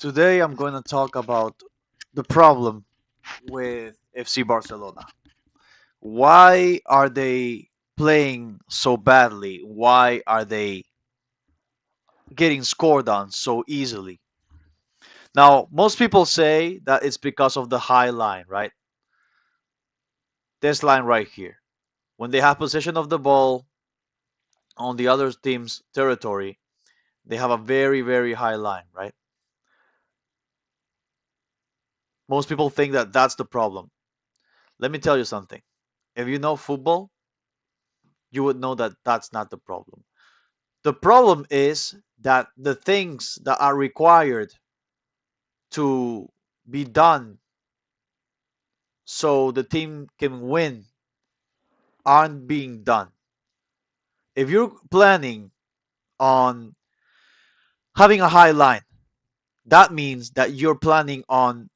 Today I'm going to talk about the problem with FC Barcelona. Why are they playing so badly? Why are they getting scored on so easily? Now, most people say that it's because of the high line, right? This line right here. When they have possession of the ball on the other team's territory, they have a very, very high line, right? Most people think that that's the problem. Let me tell you something. If you know football, you would know that that's not the problem. The problem is that the things that are required to be done so the team can win aren't being done. If you're planning on having a high line, that means that you're planning on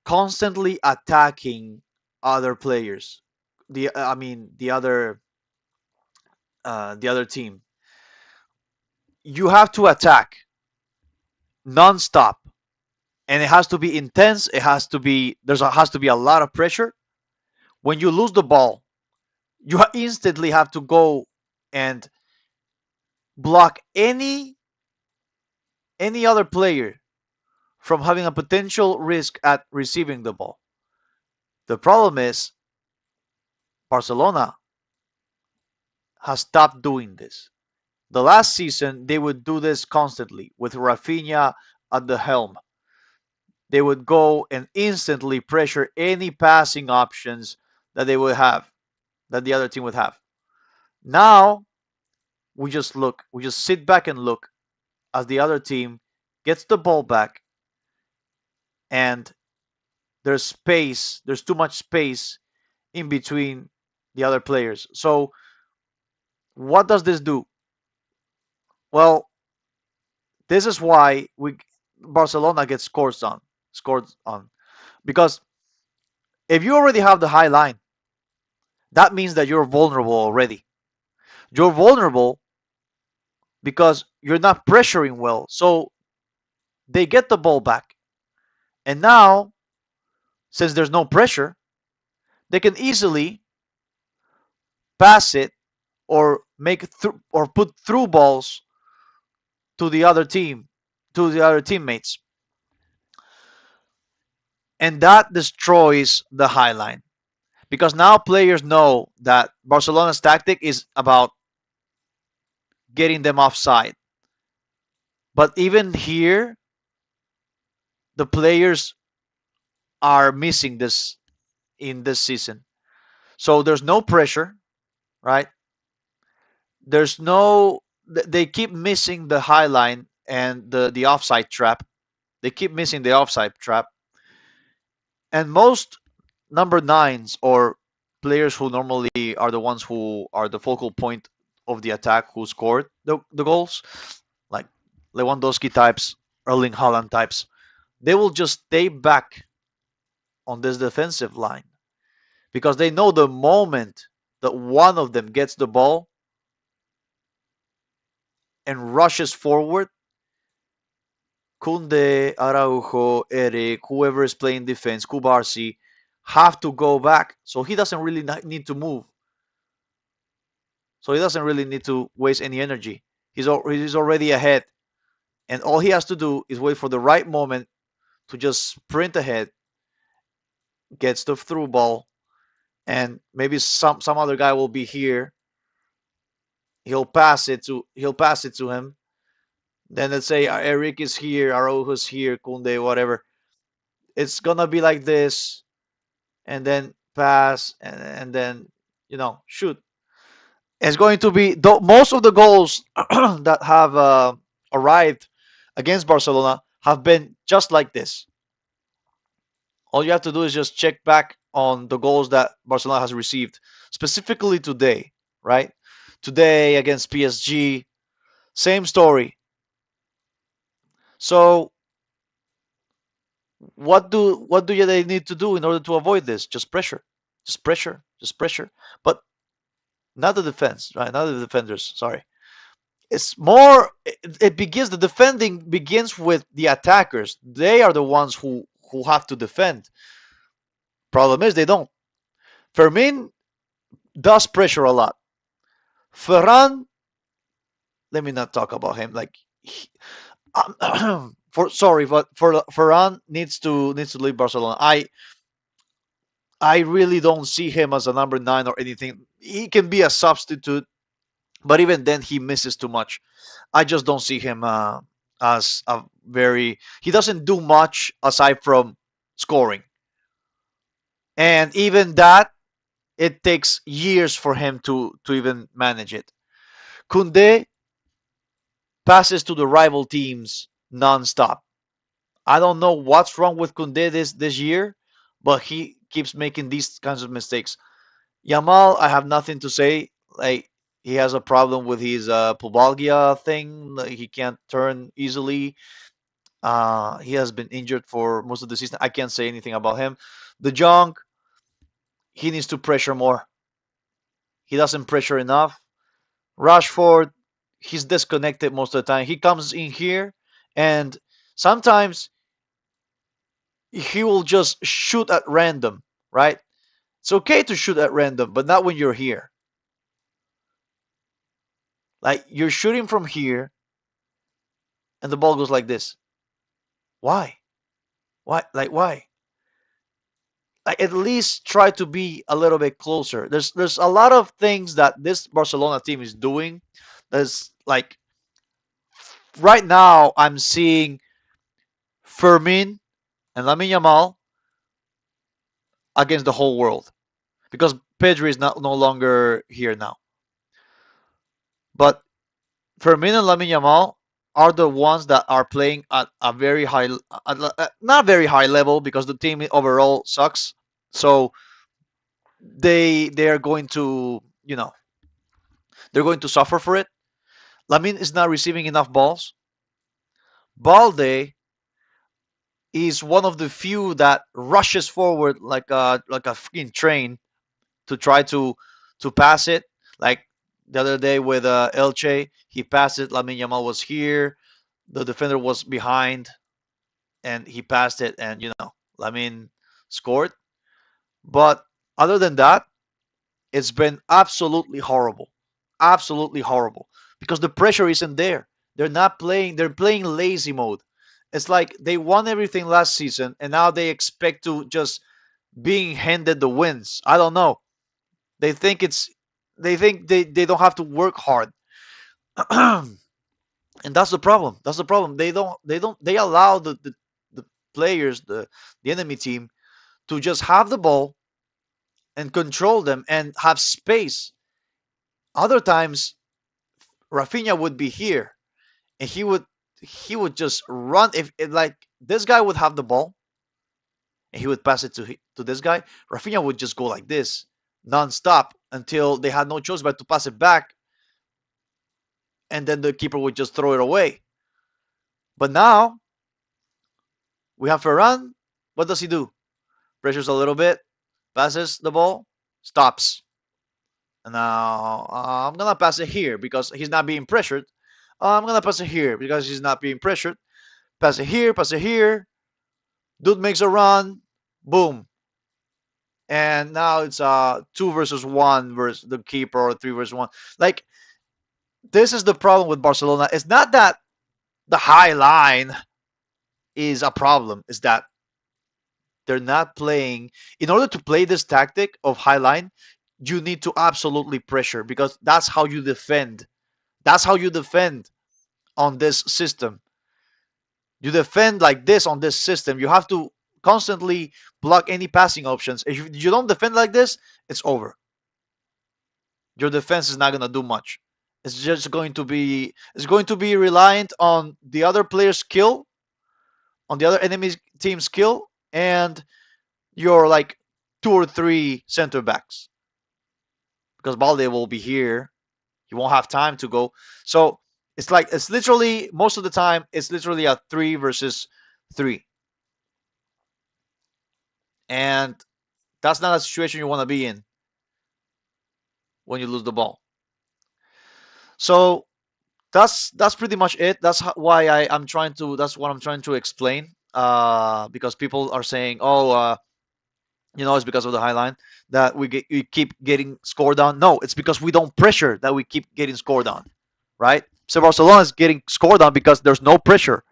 constantly attacking other players. The other team. You have to attack non-stop, and it has to be intense. It has to be has to be a lot of pressure. When you lose the ball, you instantly have to go and block any other player from having a potential risk at receiving the ball. The problem is Barcelona has stopped doing this. The last season they would do this constantly with Rafinha at the helm. They would go and instantly pressure any passing options that they would have, that the other team would have. Now we just sit back and look as the other team gets the ball back, and there's too much space in between the other players. So what does this do? Well, this is why we Barcelona gets scored on because if you already have the high line, that means that you're vulnerable already. You're vulnerable because you're not pressuring well. So they get the ball back. And now, since there's no pressure, they can easily pass it or or put through balls to the other team, to the other teammates. And that destroys the high line because now players know that Barcelona's tactic is about getting them offside. But even here, the players are missing this in this season. So there's no pressure, right? There's no they keep missing the high line and the offside trap. They keep missing the offside trap. And most number nines or players who normally are the ones who are the focal point of the attack who scored the goals, like Lewandowski types, Erling Haaland types, they will just stay back on this defensive line because they know the moment that one of them gets the ball and rushes forward, Kunde, Araujo, Eric, whoever is playing defense, Kubarsi, have to go back. So he doesn't really need to move. So he doesn't really need to waste any energy. He's already ahead. And all he has to do is wait for the right moment to just sprint ahead, gets the through ball, and maybe some other guy will be here. He'll pass it to him. Then let's say Eric is here, Araujo's here, Kunde, whatever. It's gonna be like this, and then pass, and then shoot. It's going to be most of the goals that have arrived against Barcelona have been just like this. All you have to do is just check back on the goals that Barcelona has received, specifically today, right? Today against PSG, same story. So what do they need to do in order to avoid this? Just pressure, just pressure, just pressure. But not the defense, right? Not the defenders. Sorry. It's more. It begins. The defending begins with the attackers. They are the ones who have to defend. Problem is they don't. Fermin does pressure a lot. Ferran, let me not talk about him. Like, he, for sorry, but for Ferran needs to leave Barcelona. I really don't see him as a number nine or anything. He can be a substitute, but even then he misses too much. I just don't see him as a very. He doesn't do much aside from scoring, and even that it takes years for him to even manage it. Kunde passes to the rival teams nonstop. I don't know what's wrong with Kunde this year, but he keeps making these kinds of mistakes. Yamal, I have nothing to say. Like, he has a problem with his pubalgia thing. Like, he can't turn easily. He has been injured for most of the season. I can't say anything about him. The Jong, he needs to pressure more. He doesn't pressure enough. Rashford, he's disconnected most of the time. He comes in here and sometimes he will just shoot at random, right? It's okay to shoot at random, but not when you're here. Like, you're shooting from here and the ball goes like this. Why? Why? Like, why? Like, at least try to be a little bit closer. There's a lot of things that this Barcelona team is doing. There's like right now I'm seeing Fermin and Lamine Yamal against the whole world because Pedri is not no longer here now. But Firmino and Lamine Yamal are the ones that are playing at a very high, not very high level because the team overall sucks. So they are going to they're going to suffer for it. Lamine is not receiving enough balls. Balde is one of the few that rushes forward like a freaking train to try to pass it. Like the other day with Elche, he passed it. Lamine Yamal was here. The defender was behind, and he passed it, and Lamine scored. But other than that, it's been absolutely horrible, because the pressure isn't there. They're not playing. They're playing lazy mode. It's like they won everything last season, and now they expect to just being handed the wins. I don't know. They think it's they think they don't have to work hard. And that's the problem. That's the problem. They allow the players, the enemy team, to just have the ball and control them and have space. Other times Rafinha would be here and he would just run. If like this guy would have the ball and he would pass it to this guy, Rafinha would just go like this non-stop until they had no choice but to pass it back, and then the keeper would just throw it away. But now we have Ferran. What does he do? Pressures a little bit, passes the ball, stops. And now I'm gonna pass it here because he's not being pressured. I'm gonna pass it here because he's not being pressured. Pass it here, pass it here. Dude makes a run, boom, and now it's two versus one versus the keeper, or three versus one. Like, this is the problem with Barcelona. It's not that the high line is a problem. It's that they're not playing. In order to play this tactic of high line, you need to absolutely pressure, because that's how you defend. That's how you defend on this system. You defend like this on this system. You have to constantly block any passing options. If you don't defend like this, it's over. Your defense is not gonna do much. It's going to be reliant on the other player's skill, on the other enemy team's skill, and your like two or three center backs. Because Balde will be here. He won't have time to go. So it's literally most of the time it's literally a three versus three. And that's not a situation you want to be in when you lose the ball. So That's pretty much it. Why I'm trying to. That's what I'm trying to explain. Because people are saying, oh, it's because of the high line that we keep getting scored on. No, it's because we don't pressure that we keep getting scored on, right? So Barcelona is getting scored on because there's no pressure.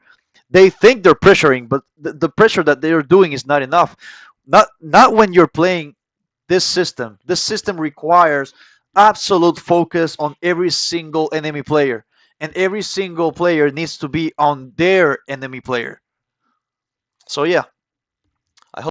They think they're pressuring, but the pressure that they're doing is not enough. Not when you're playing this system. This system requires absolute focus on every single enemy player, and every single player needs to be on their enemy player. So yeah,